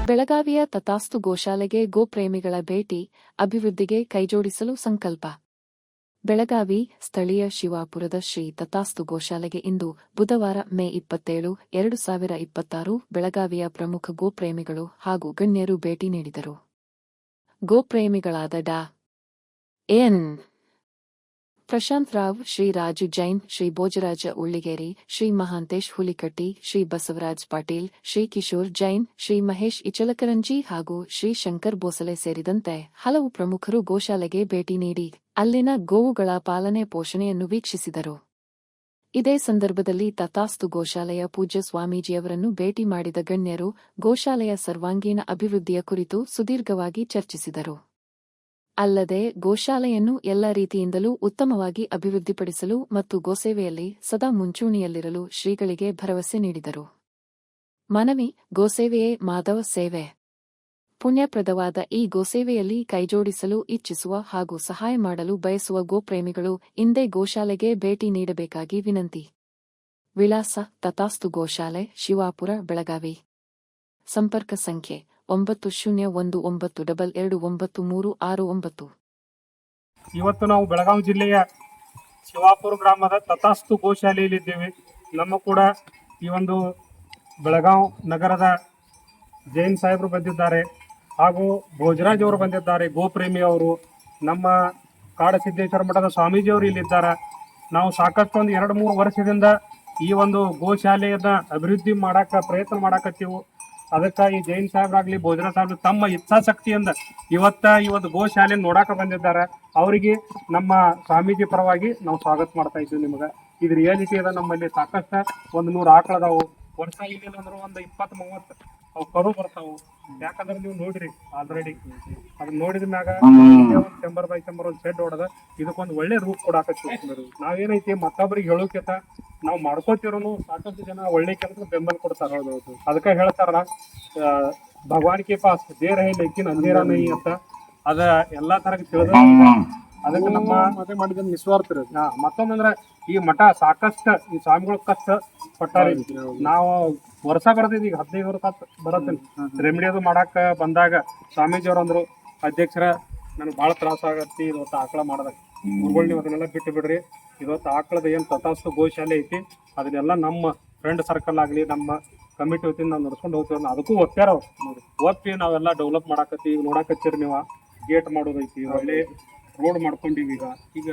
ಬೆಳಗಾವಿಯ ತಥಾಸ್ತು ಗೋಶಾಲೆಗೆ ಗೋಪ್ರೇಮಿಗಳ ಭೇಟಿ, ಅಭಿವೃದ್ಧಿಗೆ ಕೈಜೋಡಿಸಲು ಸಂಕಲ್ಪ. ಬೆಳಗಾವಿ ಸ್ಥಳೀಯ ಶಿವಾಪುರದ ಶ್ರೀ ತಥಾಸ್ತು ಗೋಶಾಲೆಗೆ ಇಂದು ಬುಧವಾರ ಮೇ 27, 2026 ಬೆಳಗಾವಿಯ ಪ್ರಮುಖ ಗೋಪ್ರೇಮಿಗಳು ಹಾಗೂ ಗಣ್ಯರು ಭೇಟಿ ನೀಡಿದರು. ಗೋಪ್ರೇಮಿಗಳಾದ ಡಾ. ಎನ್. ಪ್ರಶಾಂತ್ ರಾವ್, ಶ್ರೀ ರಾಜು ಜೈನ್, ಶ್ರೀ ಭೋಜರಾಜ ಉಳ್ಳಿಗೇರಿ, ಶ್ರೀ ಮಹಾಂತೇಶ್ ಹುಲಿಕಟ್ಟಿ, ಶ್ರೀ ಬಸವರಾಜ್ ಪಾಟೀಲ್, ಶ್ರೀ ಕಿಶೋರ್ ಜೈನ್, ಶ್ರೀ ಮಹೇಶ್ ಇಚಲಕರಂಜಿ ಹಾಗೂ ಶ್ರೀ ಶಂಕರ್ ಬೋಸಲೆ ಸೇರಿದಂತೆ ಹಲವು ಪ್ರಮುಖರು ಗೋಶಾಲೆಗೆ ಭೇಟಿ ನೀಡಿ ಅಲ್ಲಿನ ಗೋವುಗಳ ಪಾಲನೆ ಪೋಷಣೆಯನ್ನು ವೀಕ್ಷಿಸಿದರು. ಇದೇ ಸಂದರ್ಭದಲ್ಲಿ ತಥಾಸ್ತು ಗೋಶಾಲೆಯ ಪೂಜ್ಯ ಸ್ವಾಮೀಜಿಯವರನ್ನು ಭೇಟಿ ಮಾಡಿದ ಗಣ್ಯರು ಗೋಶಾಲೆಯ ಸರ್ವಾಂಗೀಣ ಅಭಿವೃದ್ಧಿಯ ಕುರಿತು ಸುದೀರ್ಘವಾಗಿ ಚರ್ಚಿಸಿದರು. ಅಲ್ಲದೆ ಗೋಶಾಲೆಯನ್ನು ಎಲ್ಲ ರೀತಿಯಿಂದಲೂ ಉತ್ತಮವಾಗಿ ಅಭಿವೃದ್ಧಿಪಡಿಸಲು ಮತ್ತು ಗೋಸೇವೆಯಲ್ಲಿ ಸದಾ ಮುಂಚೂಣಿಯಲ್ಲಿರಲು ಶ್ರೀಗಳಿಗೆ ಭರವಸೆ ನೀಡಿದರು. ಮನವಿ: ಗೋಸೇವೆಯೇ ಮಾಧವ ಸೇವೆ. ಪುಣ್ಯಪ್ರದವಾದ ಈ ಗೋಸೇವೆಯಲ್ಲಿ ಕೈಜೋಡಿಸಲು ಇಚ್ಛಿಸುವ ಹಾಗೂ ಸಹಾಯ ಮಾಡಲು ಬಯಸುವ ಗೋಪ್ರೇಮಿಗಳು ಇಂದೇ ಗೋಶಾಲೆಗೆ ಭೇಟಿ ನೀಡಬೇಕಾಗಿ ವಿನಂತಿ. ವಿಳಾಸ: ತಥಾಸ್ತು ಗೋಶಾಲೆ, ಶಿವಾಪುರ, ಬೆಳಗಾವಿ. ಸಂಪರ್ಕ ಸಂಖ್ಯೆ: 9019229369. ಇವತ್ತು ನಾವು ಬೆಳಗಾವಿ ಜಿಲ್ಲೆಯ ಶಿವಾಪುರ ಗ್ರಾಮದ ತಥಾಸ್ತು ಗೋಶಾಲೆಯಲ್ಲಿದ್ದೇವೆ. ನಮ್ಮ ಕೂಡ ಈ ಒಂದು ಬೆಳಗಾವಿ ನಗರದ ಜೈನ್ ಸಾಹೇಬರು ಬಂದಿದ್ದಾರೆ ಹಾಗೂ ಭೋಜರಾಜ್ ಅವರು ಬಂದಿದ್ದಾರೆ, ಗೋಪ್ರೇಮಿ ಅವರು. ನಮ್ಮ ಕಾಡಸಿದ್ದೇಶ್ವರ ಮಠದ ಸ್ವಾಮೀಜಿಯವರು ಇಲ್ಲಿದ್ದಾರೆ. ನಾವು ಸಾಕಷ್ಟು ಒಂದು 2-3 ವರ್ಷದಿಂದ ಈ ಒಂದು ಗೋಶಾಲೆಯನ್ನು ಅಭಿವೃದ್ಧಿ ಪ್ರಯತ್ನ ಮಾಡಾಕತ್ತೀವಿ. ಅದಕ್ಕಾಗಿ ಜೈನ್ ಸಾಹೇಬ್ರಾಗ್ಲಿ ಭೋಜರಾಜ್ ಸಾಹೇಬ್ರು ತಮ್ಮ ಇಚ್ಛಾಶಕ್ತಿಯಿಂದ ಇವತ್ತು ಗೋಶಾಲೆ ನೋಡಾಕ ಬಂದಿದ್ದಾರೆ. ಅವರಿಗೆ ನಮ್ಮ ಸ್ವಾಮೀಜಿ ಪರವಾಗಿ ನಾವು ಸ್ವಾಗತ ಮಾಡ್ತಾ ಇದ್ದೀವಿ. ನಿಮಗೆ ಇದು ರಿಯಾಲಿಟಿ ಅದ. ನಮ್ಮಲ್ಲಿ ಸಾಕಷ್ಟು 100 ಆಕಳದಾವು. ವರ್ಷ ಇಲ್ಲ ಅಂದ್ರೆ ಒಂದು 20-30 ಅವು ಕರು ಬರ್ತಾವು. ಯಾಕಂದ್ರೆ ನೀವು ನೋಡ್ರಿ ಆಲ್ರೆಡಿ ಅದನ್ನ ನೋಡಿದ ಮ್ಯಾಗ ಚೆಂಬರ್ ಬೈ ಚೆಂಬರ್ ಒಂದು ಶೆಡ್ ಹೊಡೆದ ಇದಕ್ಕೊಂದು ಒಳ್ಳೆ ರೂಪ್ ಕೊಡಾಕತ್ತೀವಿ. ನಾವೇನೈತಿ ಮತ್ತೊಬ್ಬರಿಗೆ ಹೇಳೋಕ್ಕಿಂತ ನಾವು ಮಾಡ್ಕೋತಿರೋನು ಸಾಕಷ್ಟು ಜನ ಒಳ್ಳೆ ಕೆಲಸ ಬೆಂಬಲ ಕೊಡ್ತಾರ. ಅದಕ್ಕೆ ಹೇಳ್ತಾರ ಭಗವಾನ್ ಕೆ ಪಾಸ್ ದೇರ್ ಹೈ ಲೇಕಿನ್ ಅಂಧೇರಾ ನಹೀ ಅಂತ. ಅದ ಎಲ್ಲಾ ತರ ತಿಳಿದ ಅದಕ್ಕೆ ನಮ್ಮ ಮತ್ತೆ ಮಾಡಿದ ನಿಸ್ವಾರ್ಥ. ಮತ್ತೊಂದಂದ್ರ ಈ ಮಠ ಸಾಕಷ್ಟು ಈ ಸ್ವಾಮಿಗಳ ಕಷ್ಟ ಪಟ್ಟಾರ. ನಾವು ವರ್ಷ ಬರ್ತಿದ್ವಿ, ಈಗ 15 ವರ್ಷ ಬರತ್ತೀನಿ. ರೆಮಿಡಿ ಅದು ಮಾಡಾಕ ಬಂದಾಗ ಸ್ವಾಮೀಜಿ ಅವ್ರು ಅಂದ್ರು, ಅಧ್ಯಕ್ಷರ ನನಗೆ ಭಾಳ ತ್ರಾಸ ಆಗತ್ತಿ ಇವತ್ತು ಆಕಳ ಮಾಡ್ದಾಗ. ಗುರುಗಳು ನೀವು ಅದನ್ನೆಲ್ಲ ಬಿಟ್ಟು ಬಿಡ್ರಿ. ಇವತ್ತು ಆಕಳದ ಏನು ತಥಾಸ್ತು ಗೋಶಾಲೆ ಐತಿ ಅದನ್ನೆಲ್ಲ ನಮ್ಮ ಫ್ರೆಂಡ್ ಸರ್ಕಲ್ ಆಗಲಿ ನಮ್ಮ ಕಮಿಟಿ ವತಿಯಿಂದ ನಾವು ನಡ್ಸ್ಕೊಂಡು ಹೋಗ್ತೀವಿ. ಅದಕ್ಕೂ ಒಪ್ಪ್ಯಾರ ಅವ್ರು. ನೋಡಿ ಒಪ್ಪಿ ನಾವೆಲ್ಲ ಡೆವಲಪ್ ಮಾಡಾಕತ್ತೀವಿ. ಈಗ ನೋಡಾಕತ್ತೀರಿ ನೀವು, ಗೇಟ್ ಮಾಡೋದೈತಿ, ಒಳ್ಳೆ ರೋಡ್ ಮಾಡ್ಕೊಂಡಿವಿ. ಈಗ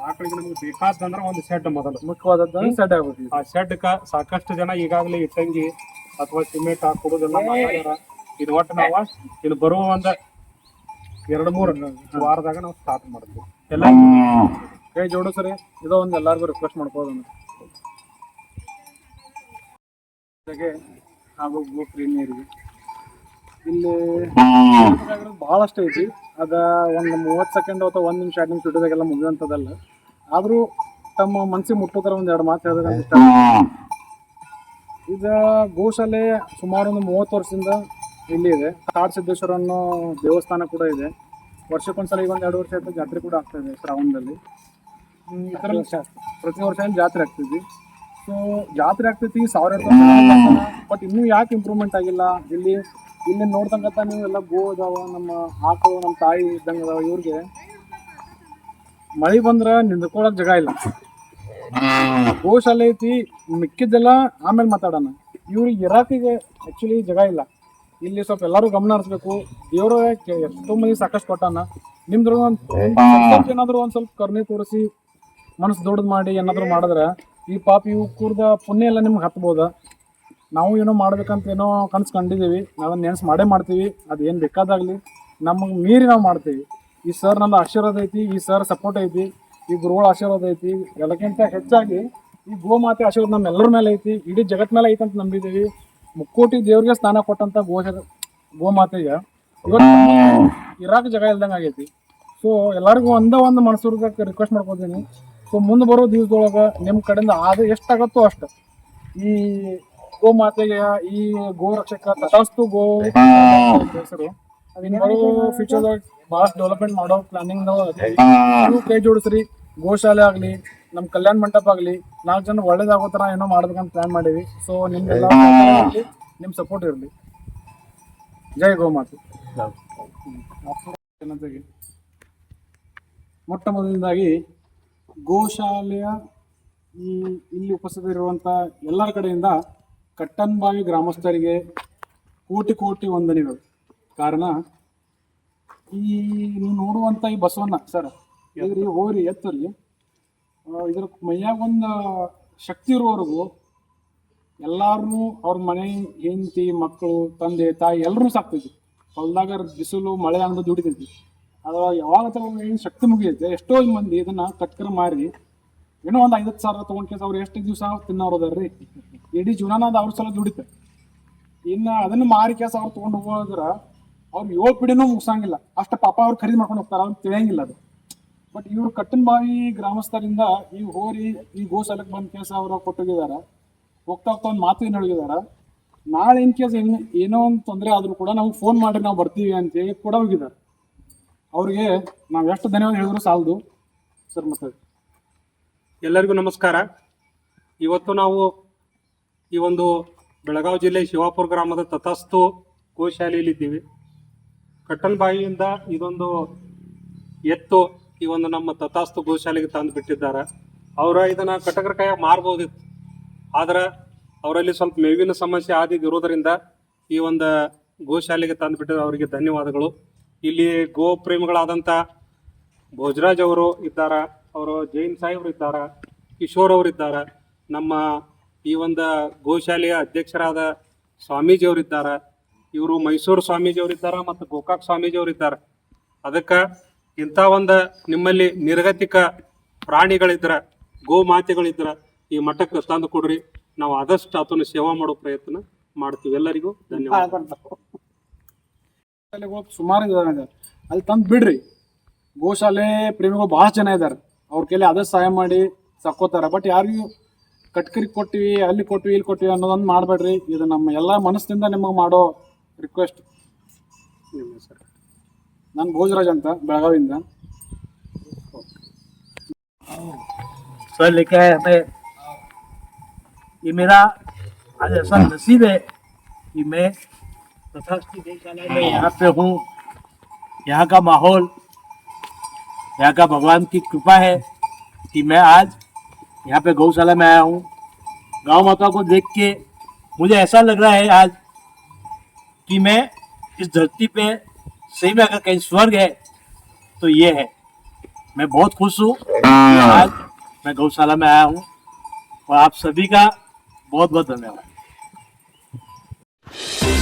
ಆಕಳಿಗೆ ನಮ್ಗೆ ಬೇಕಾದಂದ್ರೆ ಒಂದು ಶೆಡ್ ಮೊದಲು ಮುಖ್ಯವಾದದ್ದು ಶೆಡ್ ಆಗ್ಬೇಕು. ಆ ಶೆಡ್ಗೆ ಸಾಕಷ್ಟು ಜನ ಈಗಾಗಲೇ ಇಟ್ಟಂಗಿ ಅಥವಾ ಸಿಮೆಂಟ್ ಹಾಕೊಡೋದೆಲ್ಲ ಮಾಡ್ಯಾರ. ಇದು ಒಟ್ಟು ನಾವು ಇದು ಬರುವ ಒಂದು 2-3 ವಾರದಾಗ ನಾವು ಸ್ಟಾರ್ಟ್ ಮಾಡ್ತೀವಿ. ಎಲ್ಲ ಕೈ ಜೋಡಿಸ್ರಿ. ಇದೋ ಒಂದು ಎಲ್ಲರಿಗೂ ರಿಕ್ವೆಸ್ಟ್ ಮಾಡ್ಬೋದು ಹಾಗೂ ಗೋಪ್ರೇಮಿಯರಿಗೆ. ಇಲ್ಲಿ ಬಹಳಷ್ಟು ಐತಿ. ಅದ ಒಂದು 30 ಸೆಕೆಂಡ್ ಅಥವಾ 1 ನಿಮಿಷ 2 ನಿಮಿಷ ಇಡೋದಾಗೆಲ್ಲ ಮುಗಿದಂಥದ್ದಲ್ಲ. ಆದರೂ ತಮ್ಮ ಮನಸ್ಸಿಗೆ ಮುಟ್ಟೋತರ 1-2 ಮಾತು ಹೇಳಿದಾಗ ಇಷ್ಟ. ಈಗ ಗೋಶಾಲೆ ಸುಮಾರು ಒಂದು 30 ವರ್ಷದಿಂದ ಇಲ್ಲಿ ಇದೆ. ಕಾಡಸಿದ್ದೇಶ್ವರ ಅನ್ನೋ ದೇವಸ್ಥಾನ ಕೂಡ ಇದೆ. ವರ್ಷಕ್ಕೊಂದ್ಸಲ ಈಗ 1-2 ವರ್ಷ ಆಯ್ತು ಜಾತ್ರೆ ಕೂಡ ಆಗ್ತಾ ಇದೆ ಶ್ರಾವಣದಲ್ಲಿ. ಪ್ರತಿ ವರ್ಷ ಜಾತ್ರೆ ಆಗ್ತೈತಿ. ಸೊ ಜಾತ್ರೆ ಆಗ್ತೈತಿ 1000 ಬಟ್ ಇನ್ನೂ ಯಾಕೆ ಇಂಪ್ರೂವ್ಮೆಂಟ್ ಆಗಿಲ್ಲ? ಇಲ್ಲಿ ನೋಡ್ತಂಗತ್ತ ನೀವು ಎಲ್ಲ ಗೋ ಅದಾವ, ನಮ್ಮ ಆಕಳು ನಮ್ಮ ತಾಯಿ ಇದ್ದಂಗೆ ಅದಾವ. ಇವ್ರಿಗೆ ಮಳೆ ಬಂದ್ರೆ ನಿಂತ್ಕೊಳ್ಳೋಕೆ ಜಾಗ ಇಲ್ಲ. ಗೋಶಾಲೆ ಐತಿ, ಮಿಕ್ಕಿದ್ದೆಲ್ಲ ಆಮೇಲೆ ಮಾತಾಡೋಣ. ಇವ್ರಿಗೆ ಇರಾಕಿಗೆ ಆ್ಯಕ್ಚುಲಿ ಜಾಗ ಇಲ್ಲ. ಇಲ್ಲಿ ಸ್ವಲ್ಪ ಎಲ್ಲರೂ ಗಮನ ಹರಿಸ್ಬೇಕು. ದೇವ್ರ ಎಷ್ಟೋ ಮಂದಿ ಸಾಕಷ್ಟು ಕೊಟ್ಟಾನ. ನಿಮ್ದ್ರ ಏನಾದರೂ ಒಂದು ಸ್ವಲ್ಪ ಕರುಣೆ ತೋರಿಸಿ ಮನಸ್ಸು ದೊಡ್ಡದು ಮಾಡಿ ಏನಾದರೂ ಮಾಡಿದ್ರೆ ಈ ಪಾಪ ಇವು ಕೂರ್ದ ಪುಣ್ಯ ಎಲ್ಲ ನಿಮ್ಗೆ ಹತ್ಬೋದ. ನಾವು ಏನೋ ಮಾಡ್ಬೇಕಂತ ಏನೋ ಕನಸು ಕಂಡಿದ್ದೀವಿ. ನಾವನ್ನ ನೆನ್ಸು ಮಾಡೇ ಮಾಡ್ತೀವಿ. ಅದು ಏನು ಬೇಕಾದಾಗಲಿ ನಮಗೆ ಮೀರಿ ನಾವು ಮಾಡ್ತೀವಿ. ಈ ಸರ್ ನಮ್ದು ಆಶೀರ್ವಾದ ಐತಿ, ಈ ಸರ್ ಸಪೋರ್ಟ್ ಐತಿ, ಈ ಗುರುಗಳ ಆಶೀರ್ವಾದ ಐತಿ. ಎಲ್ಲಕ್ಕಿಂತ ಹೆಚ್ಚಾಗಿ ಈ ಗೋಮಾತೆ ಆಶೀರ್ವಾದ ನಮ್ಮೆಲ್ಲರ ಮೇಲೆ ಐತಿ, ಇಡೀ ಜಗತ್ ಮೇಲೆ ಐತಿ ಅಂತ ನಂಬಿದ್ದೀವಿ. ಮುಕ್ಕೋಟಿ ದೇವ್ರಿಗೆ ಸ್ಥಾನ ಕೊಟ್ಟಂಥ ಗೋಮಾತೆಗೆ ಇವತ್ತು ಇರಾಕ ಜಾಗ ಇಲ್ದಂಗೆ ಆಗೈತಿ. ಸೊ ಎಲ್ಲರಿಗೂ ಒಂದು ಮನಸ್ಸೂರ್ಗೆ ರಿಕ್ವೆಸ್ಟ್ ಮಾಡ್ಕೊತೀನಿ. ಸೊ ಮುಂದೆ ಬರೋ ದಿವಸದೊಳಗೆ ನಿಮ್ಮ ಕಡೆಯಿಂದ ಎಷ್ಟಾಗತ್ತೋ ಅಷ್ಟು ಈ ಗೋಮಾತೆಗೆ, ಈ ಗೋ ರಕ್ಷಕ ತಥಾಸ್ತು ಗೋ ಹೆಸರು ಅದನ್ನ ಬರೋ ಫ್ಯೂಚರ್ದಾಗ ಭಾಳಷ್ಟು ಡೆವಲಪ್ಮೆಂಟ್ ಮಾಡೋ ಪ್ಲಾನಿಂಗ್ ನೀವು ಕೈ ಜೋಡಿಸ್ರಿ. ಗೋಶಾಲೆ ಆಗಲಿ, ನಮ್ಮ ಕಲ್ಯಾಣ ಮಂಟಪ ಆಗಲಿ, 4 ಜನ ಒಳ್ಳೇದಾಗೋ ಥರ ಏನೋ ಮಾಡ್ಬೇಕಂತ ಪ್ಲಾನ್ ಮಾಡೀವಿ. ಸೊ ನಿಮ್ಗೆಲ್ಲ ನಿಮ್ಮ ಸಪೋರ್ಟ್ ಇರಲಿ. ಜೈ ಗೋಮಾತೆ. ಜನತೆಗೆ ಮೊಟ್ಟ ಮೊದಲನೇದಾಗಿ ಗೋಶಾಲೆಯ ಇಲ್ಲಿ ಉಪಸ್ಥಿತರಿರುವಂಥ ಎಲ್ಲರ ಕಡೆಯಿಂದ ಕಟ್ಟನ್ಬಾವಿ ಗ್ರಾಮಸ್ಥರಿಗೆ ಕೋಟಿ ಕೋಟಿ ವಂದನೆಗಳು. ಕಾರಣ ನೀವು ನೋಡುವಂಥ ಈ ಬಸವಣ್ಣ ಸರ್ ಇದ್ರಿ ಹೋರಿ ಎತ್ತರಿ ಇದ್ರ ಮೈಯಾಗ ಒಂದು ಶಕ್ತಿ ಇರುವವರೆಗೂ ಎಲ್ಲಾರು ಅವ್ರ ಮನೆ ಹೆಂಡತಿ ಮಕ್ಕಳು ತಂದೆ ತಾಯಿ ಎಲ್ಲರೂ ಸಾಕ್ತೈತಿ. ಹೊಲ್ದಾಗ ಬಿಸಿಲು ಮಳೆ ಅನ್ನೋದು ದುಡಿತೈತಿ. ಅದು ಯಾವಾಗ ಏನು ಶಕ್ತಿ ಮುಗಿಯೈತೆ ಎಷ್ಟೋ ಮಂದಿ ಇದನ್ನ ಕಟ್ಕರ ಮಾರಿ ಏನೋ ಒಂದು 50,000 ತೊಗೊಂಡ್ಕೇಸ ಅವ್ರು ಎಷ್ಟು ದಿವಸ ತಿನ್ನೋರದಾರ್ರಿ ಇಡೀ ಜೀವನ ಅವ್ರ ಸಲ ದುಡಿತೆ. ಇನ್ನು ಅದನ್ನು ಮಾರಿ ಕೇಸ ಅವ್ರು ತೊಗೊಂಡು ಹೋಗೋದ್ರ ಅವ್ರು 7 ಪೀಳಿನೂ ಮುಗಿಸಂಗಿಲ್ಲ. ಅಷ್ಟು ಪಾಪ ಅವ್ರು ಖರೀದಿ ಮಾಡ್ಕೊಂಡು ಹೋಗ್ತಾರೆ, ಅವ್ರಿಗೆ ತಿಳಿಯಂಗಿಲ್ಲ ಅದು. ಬಟ್ ಇವ್ರು ಕಟ್ಟನ್ಬಾವಿ ಗ್ರಾಮಸ್ಥರಿಂದ ಈ ಹೋರಿ ಈ ಗೋಶಾಲೆಗೆ ಬಂದ ಕೇಸ ಅವ್ರು ಕೊಟ್ಟೋಗಿದಾರ. ಹೋಗ್ತಾ ಹೋಗ್ತಾ ಒಂದು ಮಾತು ಏನು ಹೇಳಿದಾರ, ನಾಳೆ ಇನ್ ಕೇಸ್ ಏನೋ ಒಂದು ತೊಂದರೆ ಆದ್ರೂ ಕೂಡ ನಾವು ಫೋನ್ ಮಾಡಿ ನಾವು ಬರ್ತೀವಿ ಅಂತೇಳಿ ಕೂಡ ಹೋಗಿದ್ದಾರೆ. ಅವ್ರಿಗೆ ನಾವು ಎಷ್ಟು ಧನ್ಯವಾದ ಹೇಳಿದ್ರು ಸಾಲದು ಸರ್. ಮತ್ತೆ ಎಲ್ಲರಿಗೂ ನಮಸ್ಕಾರ. ಇವತ್ತು ನಾವು ಈ ಒಂದು ಬೆಳಗಾವಿ ಜಿಲ್ಲೆ ಶಿವಾಪುರ ಗ್ರಾಮದ ತಥಾಸ್ತು ಗೋಶಾಲೆಯಲ್ಲಿದ್ದೀವಿ. ಕಟ್ಟನ್ಬಾವಿಯಿಂದ ಇದೊಂದು ಎತ್ತು ಈ ಒಂದು ನಮ್ಮ ತಥಾಸ್ತು ಗೋಶಾಲೆಗೆ ತಂದು ಬಿಟ್ಟಿದ್ದಾರೆ. ಅವರ ಇದನ್ನು ಕಟಕರ ಕೈಯಾಗ ಮಾರ್ಬೋದಿತ್ತು, ಆದ್ರೆ ಅವರಲ್ಲಿ ಸ್ವಲ್ಪ ಮೇವಿನ ಸಮಸ್ಯೆ ಆದಿರೋದರಿಂದ ಈ ಒಂದು ಗೋಶಾಲೆಗೆ ತಂದು ಬಿಟ್ಟಿದ್ದಾರೆ. ಅವರಿಗೆ ಧನ್ಯವಾದಗಳು. ಇಲ್ಲಿ ಗೋ ಪ್ರೇಮಿಗಳಾದಂಥ ಭೋಜರಾಜ್ ಅವರು ಇದ್ದಾರೆ, ಅವರು ಜೈನ್ ಸಾಹೇಬ್ರು ಇದ್ದಾರೆ, ಕಿಶೋರ್ ಅವರು ಇದ್ದಾರೆ, ನಮ್ಮ ಈ ಒಂದು ಗೋಶಾಲೆಯ ಅಧ್ಯಕ್ಷರಾದ ಸ್ವಾಮೀಜಿಯವರಿದ್ದಾರೆ, ಇವರು ಮೈಸೂರು ಸ್ವಾಮೀಜಿಯವರಿದ್ದಾರೆ ಮತ್ತು ಗೋಕಾಕ್ ಸ್ವಾಮೀಜಿಯವರಿದ್ದಾರೆ. ಅದಕ್ಕೆ ಇಂಥ ಒಂದು ನಿಮ್ಮಲ್ಲಿ ನಿರ್ಗತಿಕ ಪ್ರಾಣಿಗಳಿದ್ರೆ ಗೋ ಮಾತೆಗಳಿದ್ರೆ ಈ ಮಠಕ್ಕೆ ತಂದು ಕೊಡ್ರಿ. ನಾವು ಆದಷ್ಟು ಅದನ್ನು ಸೇವಾ ಮಾಡೋ ಪ್ರಯತ್ನ ಮಾಡ್ತೀವಿ. ಎಲ್ಲರಿಗೂ ಧನ್ಯವಾದ. ಸುಮಾರು ಇದ್ದಾರೆ, ಅಲ್ಲಿ ತಂದು ಬಿಡ್ರಿ. ಗೋಶಾಲೆ ಪ್ರೇಮಿಗಳು ಭಾಳ ಜನ ಇದ್ದಾರೆ, ಅವ್ರ ಕೈಲಿ ಆದಷ್ಟು ಸಹಾಯ ಮಾಡಿ ಸಾಕೋತಾರೆ. ಬಟ್ ಯಾರಿಗೂ ಕಟ್ಕರಿ ಕೊಟ್ಟಿವಿ ಅಲ್ಲಿ ಕೊಟ್ಟಿವಿ ಇಲ್ಲಿ ಕೊಟ್ಟಿವಿ ಅನ್ನೋದೊಂದು ಮಾಡಬೇಡ್ರಿ. ಇದು ನಮ್ಮ ಎಲ್ಲ ಮನಸ್ಸಿಂದ ನಿಮಗೆ ಮಾಡೋ ರಿಕ್ವೆಸ್ಟ್. ಸರ್ ನಾನು ಭೋಜರಾಜ್ ಅಂತ ಬೆಳಗಾವಿಯಿಂದ. सर लेके आए हमें, ये मेरा आज ऐसा नसीब है कि मैं तथास्तु गौशाला में यहाँ पे हूँ. यहाँ का माहौल, यहाँ का भगवान की कृपा है कि मैं आज यहाँ पे गौशाला में आया हूँ. गांव माता को देख के मुझे ऐसा लग रहा है आज कि मैं इस धरती पे सही में अगर कहीं स्वर्ग है तो ये है. मैं बहुत खुश हूँ आज मैं गौशाला में आया हूँ और आप सभी का बहुत बहुत धन्यवाद.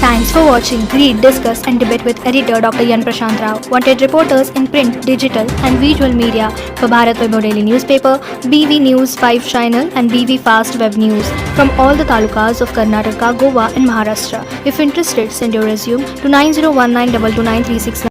Thanks for watching. Read, discuss and debate with editor Dr. Yan Prashant Rao. Wanted reporters in print, digital and visual media for Bharat Vaibhav Daily Newspaper, BV News 5 Channel and BV Fast Web News from all the talukas of Karnataka, Goa and Maharashtra. If interested, send your resume to 9019229369.